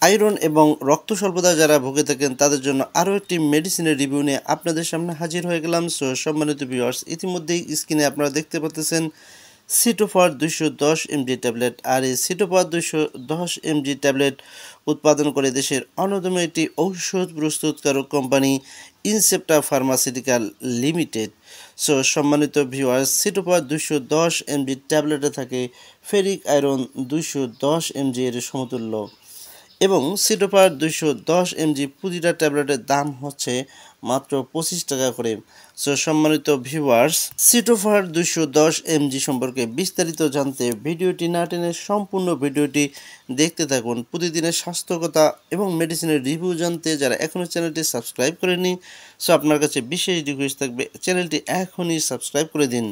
Iron এবং রক্ত স্বল্পতা যারা ভুগে থাকেন তাদের জন্য আরও একটি মেডিসিনের রিভিউ নিয়ে আপনাদের সামনে হাজির হয়ে গেলাম। সো সম্মানিত ভিউয়ার্স, ইতিমধ্যেই স্ক্রিনে আপনারা দেখতে পাচ্ছেন সিটোফার 210 mg ট্যাবলেট। আর এই সিটোফার 210 mg ট্যাবলেট উৎপাদন করে দেশের অন্যতম একটি ঔষধ প্রস্তুতকারক company Incepta pharmaceutical limited. So সম্মানিত ভিউয়ার্স, সিটোফার 210 mg ট্যাবলেটে থাকে ফেরিক আয়রন 210 mg এর সমতুল্য এবং সিটোফার 210 mg প্রতিটা ট্যাবলেটের দাম হচ্ছে মাত্র 25 টাকা করে। সো সম্মানিত ভিউয়ার্স, সিটোফার 210 mg সম্পর্কে বিস্তারিত জানতে ভিডিওটি না টেনে সম্পূর্ণ ভিডিওটি দেখতে থাকুন। প্রতিদিনের স্বাস্থ্যকতা এবং মেডিসিনের রিভিউ জানতে যারা এখনও চ্যানেলটি সাবস্ক্রাইব করেনি, সো আপনার কাছে বিশেষ রিকোয়েস্ট থাকবে চ্যানেলটি এখনই সাবস্ক্রাইব করে দিন।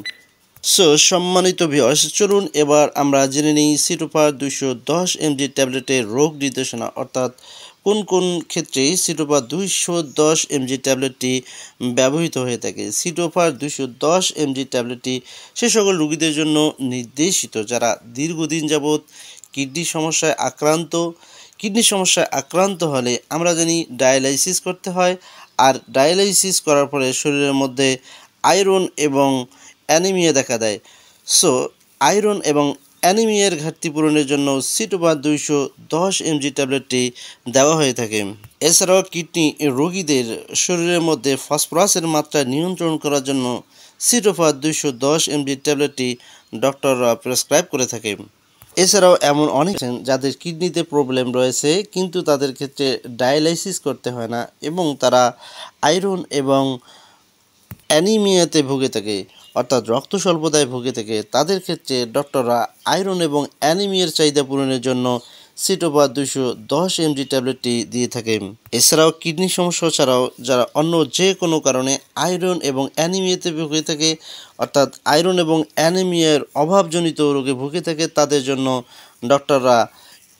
সো সম্মানিত ভিউয়ার্স, চলুন এবার আমরা জেনে নিই সিটোফার 210 mg ট্যাবলেটের রোগ নির্দেশনা, অর্থাৎ কোন কোন ক্ষেত্রে সিটোফার 210 mg ট্যাবলেটটি ব্যবহৃত হয়ে থাকে। সিটোফার 210 mg ট্যাবলেটটি সে সকল রোগীদের জন্য নির্দেশিত যারা দীর্ঘদিন যাবৎ কিডনি সমস্যায় আক্রান্ত হলে আমরা জানি ডায়ালাইসিস করতে হয়, আর ডায়ালাইসিস করার পরে শরীরের মধ্যে আয়রন এবং অ্যানিমিয়া দেখা দেয়। সো আয়রন এবং অ্যানিমিয়ার ঘাটতি পূরণের জন্য সিটোফার 210 mg ট্যাবলেটটি দেওয়া হয়ে থাকে। এছাড়াও কিডনি রোগীদের শরীরের মধ্যে ফসফরাসের মাত্রা নিয়ন্ত্রণ করার জন্য সিটোফার 210 mg ট্যাবলেটটি ডক্টররা প্রেসক্রাইব করে থাকে। এছাড়াও এমন অনেক যাদের কিডনিতে প্রবলেম রয়েছে কিন্তু তাদের ক্ষেত্রে ডায়ালাইসিস করতে হয় না এবং তারা আয়রন এবং অ্যানিমিয়াতে ভুগে থাকে, অর্থাৎ রক্ত স্বল্পতায় ভুগে থাকে। তাদের ক্ষেত্রে ডক্টররা আয়রন এবং অ্যানিমিয়ার চাহিদা পূরণের জন্য সিটোফার 210 mg ট্যাবলেটটি দিয়ে থাকে। এছাড়াও কিডনি সমস্যা ছাড়াও যারা অন্য যে কোনো কারণে আয়রন এবং অ্যানিমিয়াতে ভুগে থাকে, অর্থাৎ আয়রন এবং অ্যানিমিয়ার অভাবজনিত রোগে ভুগে থাকে, তাদের জন্য ডক্টররা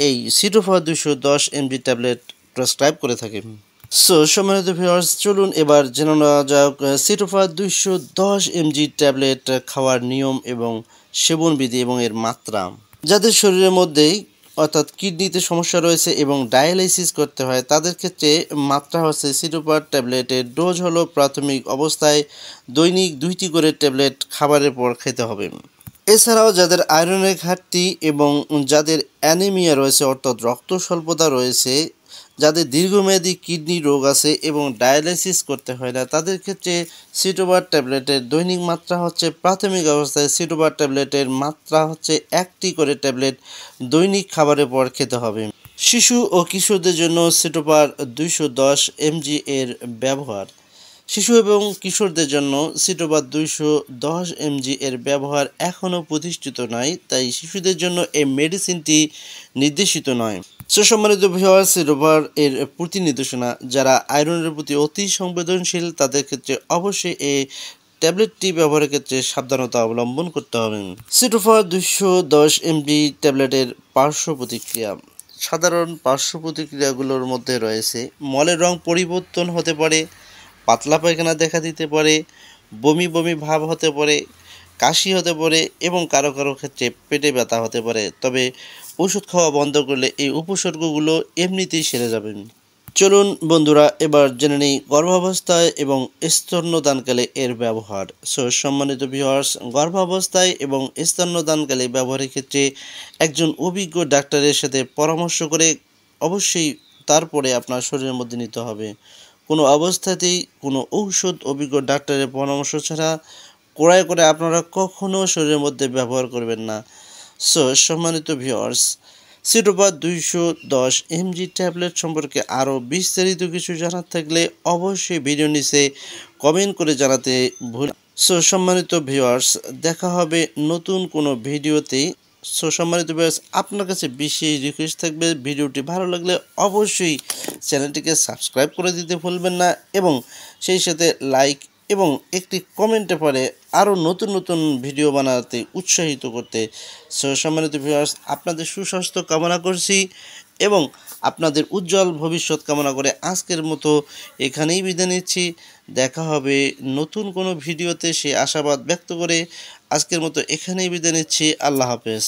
এই সিটোফার 210 mg ট্যাবলেট প্রেসক্রাইব করে থাকে। সো সম্মানিত ভিউয়ার্স, চলুন এবার জেনে নেওয়া যাক সিটোফার 210 mg ট্যাবলেট খাওয়ার নিয়ম এবং সেবনবিধি এবং এর মাত্রা। যাদের শরীরের মধ্যেই অর্থাৎ কিডনিতে সমস্যা রয়েছে এবং ডায়ালাইসিস করতে হয় তাদের ক্ষেত্রে মাত্রা হচ্ছে সিটোফার ট্যাবলেটের ডোজ হলো প্রাথমিক অবস্থায় দৈনিক 2টি করে ট্যাবলেট খাবারের পর খেতে হবে। এছাড়াও যাদের আয়রনের ঘাটতি এবং যাদের অ্যানিমিয়া রয়েছে অর্থাৎ রক্ত স্বল্পতা রয়েছে, যাদের দীর্ঘমেয়াদী কিডনি রোগ আছে এবং ডায়ালাইসিস করতে হয় না, তাদের ক্ষেত্রে সিটোফার ট্যাবলেটের দৈনিক মাত্রা হচ্ছে প্রাথমিক অবস্থায় সিটোফার ট্যাবলেটের মাত্রা হচ্ছে 1টি করে ট্যাবলেট দৈনিক খাবারের পর খেতে হবে। শিশু ও কিশোরদের জন্য সিটোফার 210 mg এর ব্যবহার। শিশু এবং কিশোরদের জন্য সিটোফার 210 mg এর ব্যবহার এখনও প্রতিষ্ঠিত নয়, তাই শিশুদের জন্য এই মেডিসিনটি নির্দেশিত নয়। সো সম্মানিত ভিউয়ার্স, সিটোফার এর প্রতি নির্দেশনা, যারা আয়রনের প্রতি অতি সংবেদনশীল তাদের ক্ষেত্রে অবশ্যই এই ট্যাবলেটটি ব্যবহারের ক্ষেত্রে সাবধানতা অবলম্বন করতে হবে। সিটোফার 210 mg ট্যাবলেটের পার্শ্ব প্রতিক্রিয়া। সাধারণ পার্শ্ব প্রতিক্রিয়াগুলোর মধ্যে রয়েছে মলের রং পরিবর্তন হতে পারে, পাতলা পায়খানা দেখা দিতে পারে, বমি বমি ভাব হতে পারে, কাশি হতে পারে এবং কারো কারো ক্ষেত্রে পেটে ব্যথা হতে পারে। তবে ওষুধ খাওয়া বন্ধ করলে এই উপসর্গগুলো এমনিতেই সেরে যাবে। চলুন বন্ধুরা এবার জেনে নিই গর্ভাবস্থায় এবং স্তন্যদানকালে এর ব্যবহার। সো সম্মানিত ভিউয়ার্স, গর্ভাবস্থায় এবং স্তন্যদানকালে ব্যবহারের ক্ষেত্রে একজন অভিজ্ঞ ডাক্তারের সাথে পরামর্শ করে অবশ্যই তারপরে আপনার শরীরের মধ্যে নিতে হবে। কোনো অবস্থাতেই কোনো ঔষধ অভিজ্ঞ ডাক্তারের পরামর্শ ছাড়া ক্রয় করে আপনারা কখনও শরীরের মধ্যে ব্যবহার করবেন না। সো সম্মানিত ভিউয়ার্স, সিটোফার 210 mg ট্যাবলেট সম্পর্কে আরও বিস্তারিত কিছু জানার থাকলে অবশ্যই ভিডিও নিচে কমেন্ট করে জানাতে ভুল। সো সম্মানিত ভিউয়ার্স, দেখা হবে নতুন কোনো ভিডিওতে। সো সম্মানিত ভিউয়ার্স, আপনার কাছে বিশেষ রিকোয়েস্ট থাকবে ভিডিওটি ভালো লাগলে অবশ্যই চ্যানেলটিকে সাবস্ক্রাইব করে দিতে ভুলবেন না এবং সেই সাথে লাইক এবং একটি কমেন্টে পরে আরও নতুন নতুন ভিডিও বানাতে উৎসাহিত করতে। সো সম্মানিত ভিউয়ার্স, আপনাদের সুস্বাস্থ্য কামনা করছি এবং আপনাদের উজ্জ্বল ভবিষ্যৎ কামনা করে আজকের মতো এখানেই বিদায় নিচ্ছি। দেখা হবে নতুন কোনো ভিডিওতে, সে আশাবাদ ব্যক্ত করে আজকের মতো এখানেই বিদায় নিচ্ছি। আল্লাহ হাফেজ।